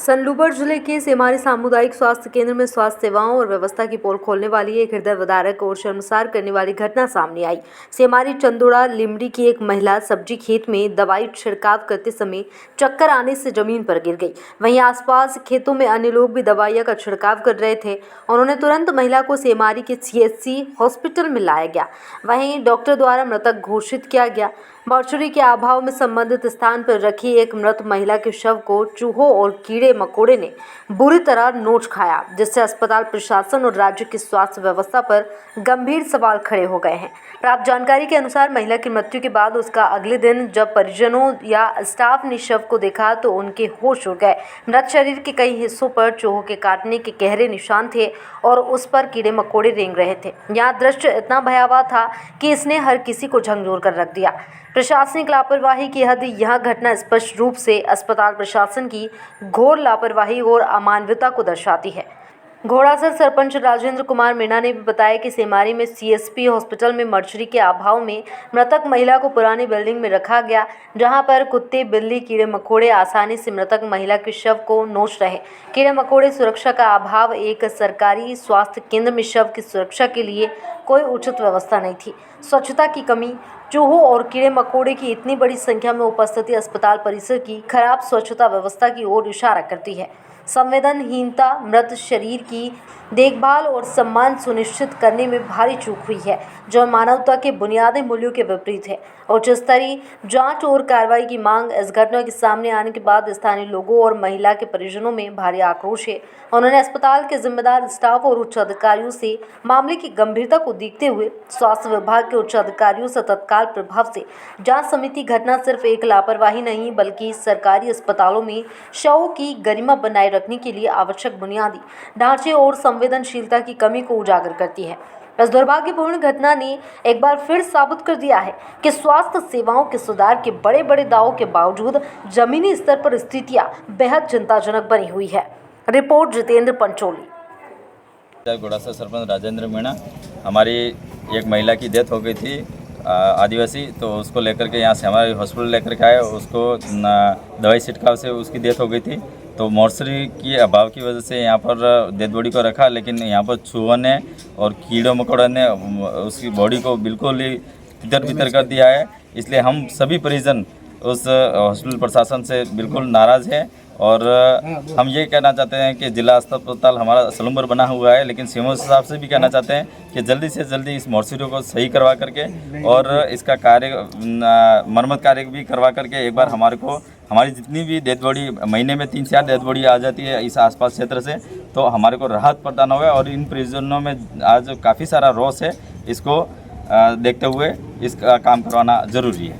सनलूबर जिले के सेमारी सामुदायिक स्वास्थ्य केंद्र में स्वास्थ्य सेवाओं और व्यवस्था की पोल खोलने वाली एक हृदय विदारक और शर्मसार करने वाली घटना सामने आई। सेमारी चंदोड़ा लिमड़ी की एक महिला सब्जी खेत में दवाई छिड़काव करते समय चक्कर आने से जमीन पर गिर गई। वहीं आसपास खेतों में अन्य लोग भी दवाइयों का छिड़काव कर रहे थे। उन्होंने तुरंत महिला को सेमारी के CHC हॉस्पिटल में लाया गया। वहीं डॉक्टर द्वारा मृतक घोषित किया गया। मॉर्चरी के अभाव में संबंधित स्थान पर रखी एक मृत महिला के शव को चूहों और कीड़े मकोड़े ने बुरी तरह नोच खाया, जिससे अस्पताल प्रशासन और राज्य की स्वास्थ्य व्यवस्था पर गंभीर सवाल खड़े हो गए हैं। प्राप्त जानकारी के अनुसार महिला की मृत्यु के बाद उसका अगले दिन जब परिजनों या स्टाफ ने शव को देखा तो उनके होश उड़ गए। मृत शरीर के कई हिस्सों पर चूहों के काटने के गहरे निशान थे और उस पर कीड़े मकोड़े रेंग रहे थे। यह दृश्य इतना भयावह था कि इसने हर किसी को झकझोर कर रख दिया। प्रशासनिक लापरवाही की हद। यह घटना स्पष्ट रूप से अस्पताल प्रशासन की घोर लापरवाही और अमानवीयता को दर्शाती है। घोड़ासर सरपंच राजेंद्र कुमार मीणा ने भी बताया कि सेमारी में CSP हॉस्पिटल में मॉर्चरी के अभाव में मृतक महिला को पुरानी बिल्डिंग में रखा गया, जहां पर कुत्ते, बिल्ली, कीड़े मकोड़े आसानी से मृतक महिला के शव को नोच रहे। कीड़े मकोड़े सुरक्षा का अभाव। एक सरकारी स्वास्थ्य केंद्र में शव की सुरक्षा के लिए कोई उचित व्यवस्था नहीं थी। स्वच्छता की कमी, चूहों और कीड़े मकोड़े की इतनी बड़ी संख्या में उपस्थिति अस्पताल परिसर की खराब स्वच्छता व्यवस्था की ओर इशारा करती है। संवेदनहीनता, मृत शरीर की देखभाल और सम्मान सुनिश्चित करने में भारी चूक हुई है, जो मानवता के बुनियादी मूल्यों के विपरीत है। उच्च स्तरीय जांच और कार्रवाई की मांग। इस घटना के सामने आने के बाद स्थानीय लोगों और महिला के परिजनों में भारी आक्रोश है। उन्होंने अस्पताल के जिम्मेदार स्टाफ और उच्च अधिकारियों से मामले की गंभीरता को देखते हुए स्वास्थ्य विभाग के उच्च अधिकारियों से तत्काल प्रभाव से जांच समिति। घटना सिर्फ एक लापरवाही नहीं बल्कि सरकारी अस्पतालों में शवों की गरिमा बनाए रखने के लिए आवश्यक बुनियादी ढांचे और संवेदनशीलता की कमी को उजागर करती है। इस दुर्भाग्यपूर्ण घटना ने एक बार फिर साबित कर दिया है कि स्वास्थ्य सेवाओं के सुधार के बड़े बड़े दावों के बावजूद जमीनी स्तर पर स्थितियां बेहद चिंताजनक बनी हुई है। रिपोर्ट जितेंद्र पंचोली। घोड़ासर सरपंच राजेंद्र मीणा। हमारी एक महिला की डेथ हो गई थी आदिवासी, तो उसको लेकर के यहाँ से हमारे हॉस्पिटल लेकर के आए। उसको दवाई छिड़काव से उसकी डेथ हो गई थी। तो मॉर्चरी की अभाव की वजह से यहाँ पर डेड बॉडी को रखा, लेकिन यहाँ पर चूहों ने और कीड़ों मकोड़ों ने उसकी बॉडी को बिल्कुल ही तितर-बितर कर दिया है। इसलिए हम सभी परिजन उस हॉस्पिटल प्रशासन से बिल्कुल नाराज़ हैं और हम ये कहना चाहते हैं कि जिला अस्पताल हमारा सलूम्बर बना हुआ है, लेकिन सीएमओ साहब से भी कहना चाहते हैं कि जल्दी से जल्दी इस मॉर्चरी को सही करवा करके और इसका कार्य मरम्मत कार्य भी करवा करके एक बार हमारी जितनी भी डेड बॉडी महीने में 3-4 डेड बॉडी आ जाती है इस आसपास क्षेत्र से, तो हमारे को राहत प्रदान होगा। और इन परिजनों में आज काफ़ी सारा रोष है, इसको देखते हुए इसका काम करवाना ज़रूरी है।